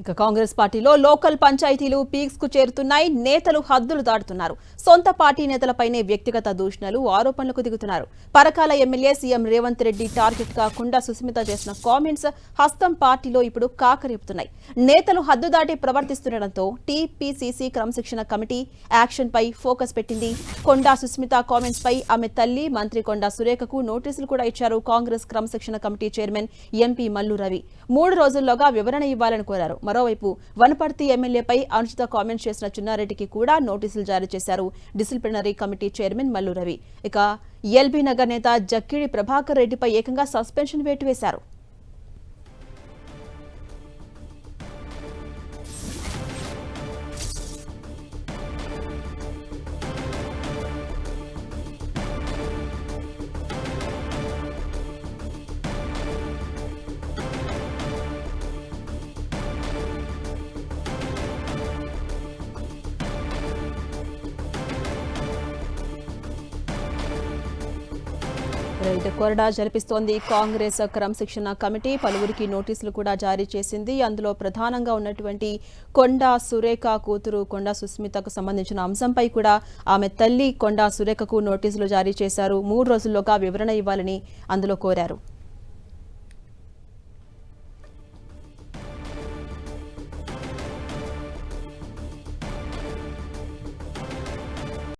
ఇక కాంగ్రెస్ పార్టీలో లోకల్ పంచాయతీలు పీక్స్ కు చేరుతున్నాయి. నేతలు హద్దులు దాటుతున్నారు. సొంత పార్టీ నేతలపైనే వ్యక్తిగత దూషణలు, ఆరోపణలకు దిగుతున్నారు. Parakala MLA CM Revanth Reddy target గా కుండా సుస్మిత చేసిన కామెంట్స్ హస్తం పార్టీలో ఇప్పుడు కాకరేపుతున్నాయి. నేతలు హద్దు దాటి ప్రవర్తిస్తుండటంతో టీపీసీసీ క్రమశిక్షణ కమిటీ యాక్షన్ పై ఫోకస్ పెట్టింది. కొండా సుస్మిత కామెంట్స్ పై ఆమె తల్లి మంత్రి కొండా సురేఖకు నోటీసులు కూడా ఇచ్చారు కాంగ్రెస్ క్రమశిక్షణ committee chairman MP Mallu Ravi. 3 రోజుల్లోగా వివరణ ఇవ్వాలని కోరారు. మరోవైపు వనపర్తి ఎమ్మెల్యేపై అనుచిత కామెంట్స్ చేసిన చిన్నారెడ్డికి కూడా నోటీసులు జారీ చేశారు disciplinary committee chairman Mallu Ravi. ఇక ఎల్బీ నగర్ నేత జక్కిడి ప్రభాకర్ రెడ్డిపై ఏకంగా సస్పెన్షన్ వేటు వేశారు. కొరడా జరిపిస్తోంది కాంగ్రెస్ క్రమశిక్షణ కమిటీ. పలువురికి నోటీసులు కూడా జారీ చేసింది. అందులో ప్రధానంగా ఉన్నటువంటి కొండా సురేఖ కూతురు కొండా సుస్మితకు సంబంధించిన అంశంపై కూడా ఆమె తల్లి కొండా సురేఖకు నోటీసులు జారీ చేశారు. 3 రోజుల్లోగా వివరణ ఇవ్వాలని అందులో కోరారు.